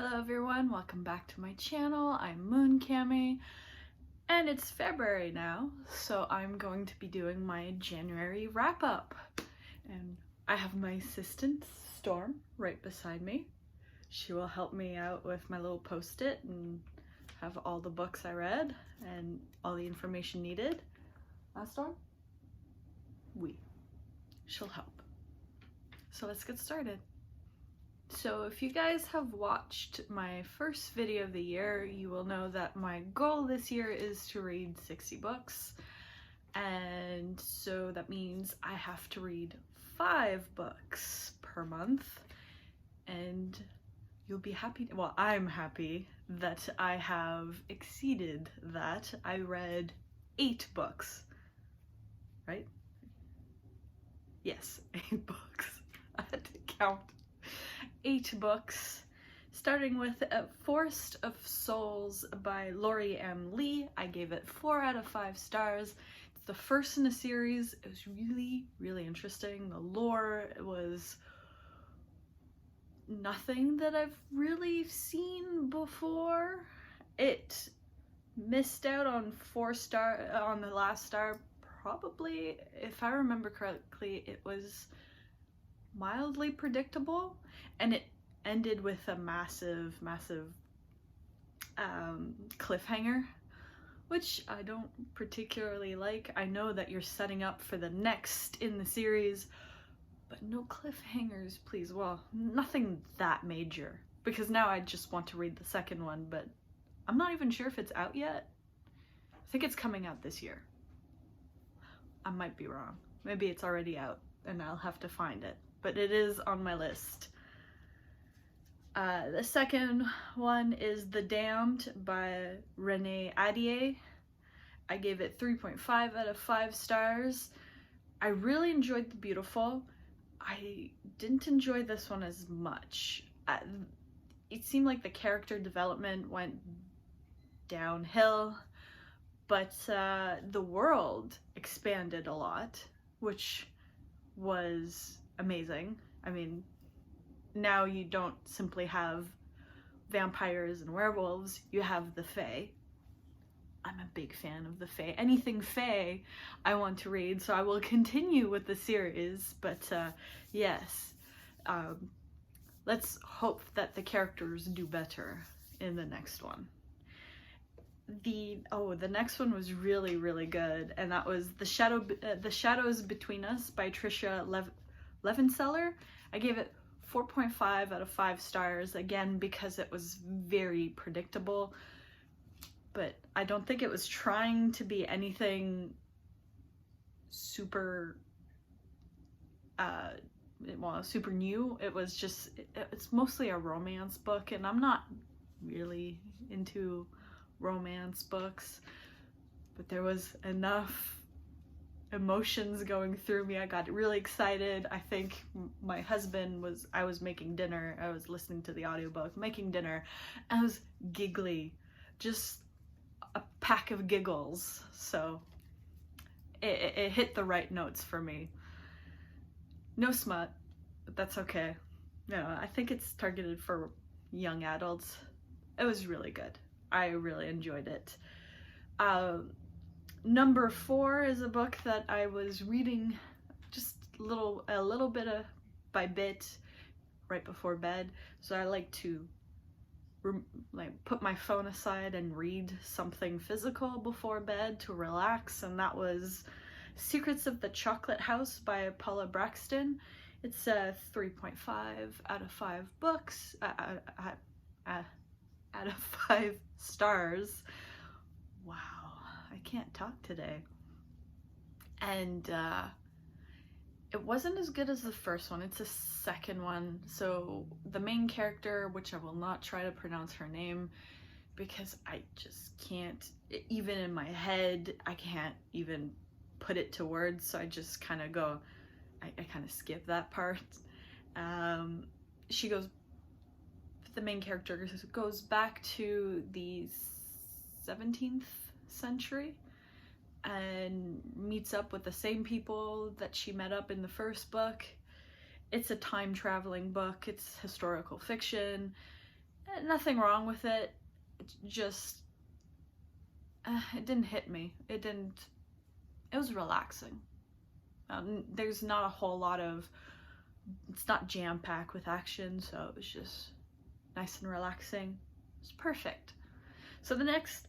Hello everyone, welcome back to my channel. I'm Moon Cami, and it's February now, so I'm going to be doing my January wrap-up. And I have my assistant, Storm, right beside me. She will help me out with my little post-it and have all the books I read and all the information needed. Storm? She'll help. So let's get started. So if you guys have watched my first video of the year, you will know that my goal this year is to read 60 books. And so that means I have to read 5 books per month. And you'll be happy, well, I'm happy that I have exceeded that. I read 8 books, right? Yes, 8 books. I had to count. 8 books, starting with Forest of Souls by Lori M. Lee. I gave it 4 out of 5 stars. It's the first in a series. It was really interesting. The lore was nothing that I've really seen before. It missed out on 4 star on the last star. Probably, if I remember correctly, it was mildly predictable, and it ended with a massive cliffhanger, which I don't particularly like. I know that you're setting up for the next in the series, but no cliffhangers, please. Well, nothing that major, because now I just want to read the second one, but I'm not even sure if it's out yet. I think it's coming out this year. I might be wrong. Maybe it's already out and I'll have to find it, but it is on my list. The second one is The Damned by Renee Ahdieh. I gave it 3.5 out of 5 stars. I really enjoyed The Beautiful. I didn't enjoy this one as much. It seemed like the character development went downhill, but the world expanded a lot, which was amazing. I mean, now you don't simply have vampires and werewolves, you have the Fae. I'm a big fan of the Fae. Anything Fae I want to read, so I will continue with the series, but yes, let's hope that the characters do better in the next one. The next one was really good, and that was The Shadows Between Us by Tricia Levenseller. I gave it 4.5 out of 5 stars, again because it was very predictable, but I don't think it was trying to be anything super super new. It was just, it's mostly a romance book, and I'm not really into romance books, but there was enough emotions going through me. I got really excited. I think my husband was, I was making dinner, I was listening to the audiobook, making dinner, and I was giggly, just a pack of giggles, so it hit the right notes for me. No smut, but that's okay. No, I think it's targeted for young adults. It was really good. I really enjoyed it. Number 4 is a book that I was reading just a little bit by bit right before bed. So I like to put my phone aside and read something physical before bed to relax, and that was Secrets of the Chocolate House by Paula Brackston. It's a 3.5 out of 5 books, out of 5 stars. Wow, I can't talk today. And it wasn't as good as the first one. It's a second one. So the main character, which I will not try to pronounce her name because I just can't, even in my head, I can't even put it to words. So I just kind of go, I kind of skip that part. The main character goes back to the 17th century and meets up with the same people that she met up in the first book. It's a time traveling book. It's historical fiction. Nothing wrong with it. It just, it didn't hit me. It was relaxing. There's not a whole lot of, it's not jam-packed with action, so it was just nice and relaxing. It's perfect. So the next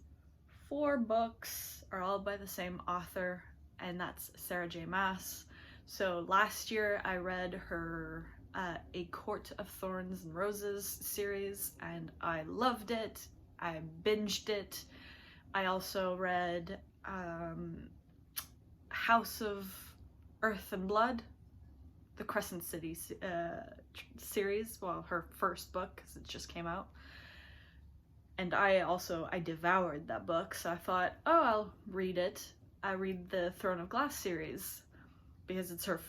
4 books are all by the same author, and that's Sarah J. Maas. So last year I read her A Court of Thorns and Roses series, and I loved it. I binged it. I also read House of Earth and Blood, the Crescent City series, well, her first book, because it just came out. And I devoured that book, so I thought, oh, I'll read it. I read the Throne of Glass series, because it's her,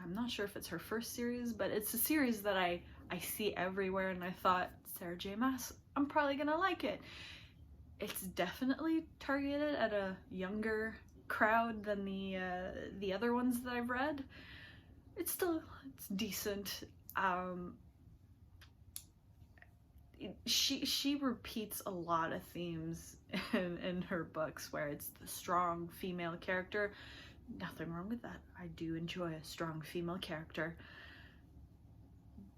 I'm not sure if it's her first series, but it's a series that I see everywhere, and I thought, Sarah J. Maas, I'm probably gonna like it. It's definitely targeted at a younger crowd than the other ones that I've read. It's decent. She repeats a lot of themes in her books, where it's the strong female character. Nothing wrong with that. I do enjoy a strong female character,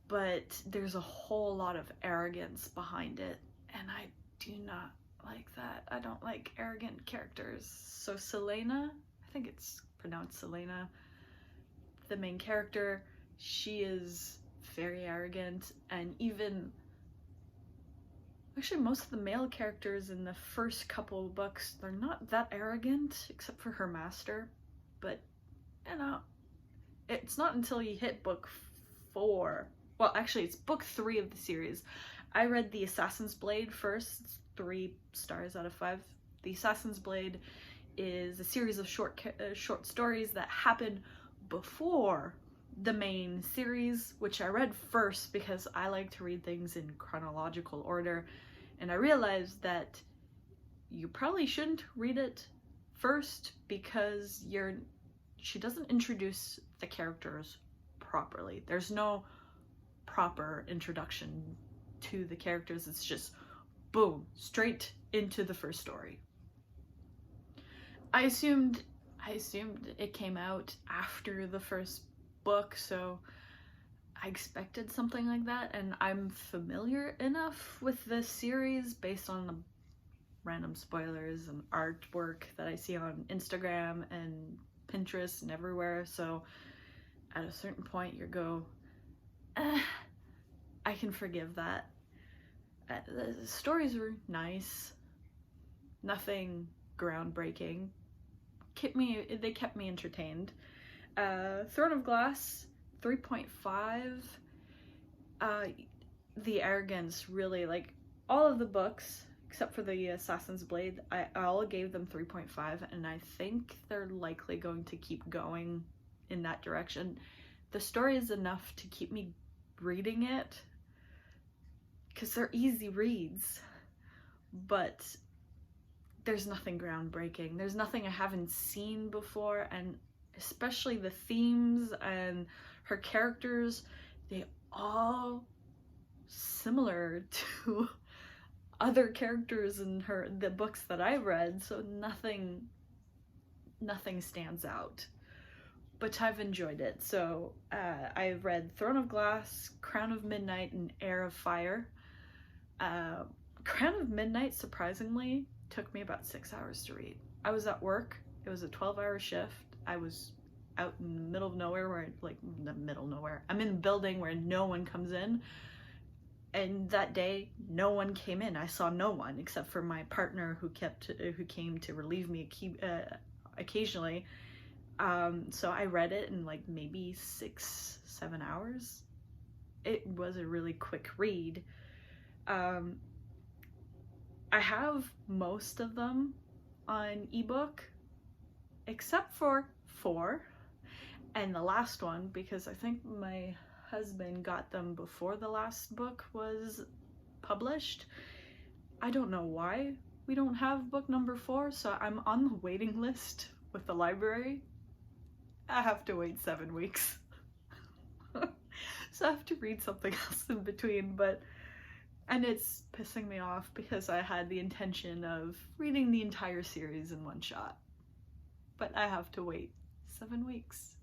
but there's a whole lot of arrogance behind it, and I do not like that. I don't like arrogant characters. So Selena, I think it's pronounced Selena, the main character, she is very arrogant, and even actually most of the male characters in the first couple of books, they're not that arrogant, except for her master. But you know, it's not until you hit book 4, well actually it's book 3 of the series. I read The Assassin's Blade first. It's 3 stars out of 5. The Assassin's Blade is a series of short stories that happen before the main series, which I read first because I like to read things in chronological order, and I realized that you probably shouldn't read it first because she doesn't introduce the characters properly. There's no proper introduction to the characters. It's just boom, straight into the first story. I assumed it came out after the first book, so I expected something like that, and I'm familiar enough with this series based on the random spoilers and artwork that I see on Instagram and Pinterest and everywhere, so at a certain point you go, I can forgive that. The stories were nice, nothing groundbreaking. They kept me entertained. Throne of Glass, 3.5. The arrogance really, like all of the books except for the Assassin's Blade, I all gave them 3.5, and I think they're likely going to keep going in that direction. The story is enough to keep me reading it because they're easy reads, but there's nothing groundbreaking. There's nothing I haven't seen before, and especially the themes and her characters, they all similar to other characters in the books that I read, so nothing stands out. But I've enjoyed it. So I've read Throne of Glass, Crown of Midnight, and Heir of Fire. Crown of Midnight, surprisingly, took me about 6 hours to read. I was at work. It was a 12-hour shift. I was out in the middle of nowhere, I'm in a building where no one comes in. And that day, no one came in. I saw no one except for my partner who came to relieve me occasionally. So I read it in like maybe 6-7 hours. It was a really quick read. I have most of them on ebook, except for 4 and the last one, because I think my husband got them before the last book was published. I don't know why we don't have book number 4, so I'm on the waiting list with the library. I have to wait 7 weeks. So I have to read something else in between, but And it's pissing me off because I had the intention of reading the entire series in one shot. But I have to wait 7 weeks.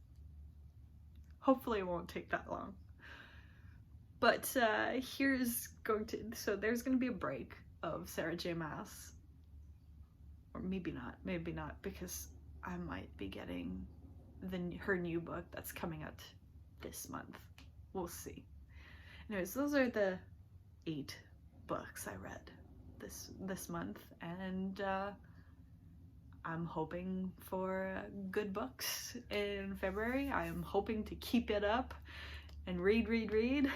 Hopefully it won't take that long. But here's going to, so there's going to be a break of Sarah J. Maas. Or maybe not, because I might be getting her new book that's coming out this month. We'll see. Anyways, those are the 8 books I read this month, and I'm hoping for good books in February. I am hoping to keep it up and read,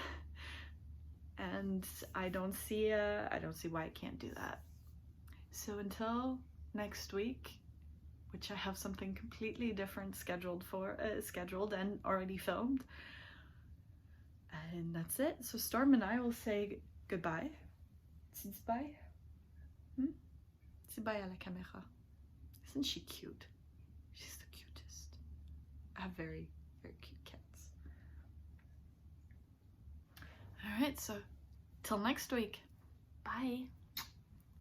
and I don't see why I can't do that. So until next week, which I have something completely different scheduled and already filmed, and that's it. So Storm and I will say goodbye. Bye. Say bye à la caméra. Isn't she cute? She's the cutest. I have very, very cute cats. Alright, so till next week. Bye.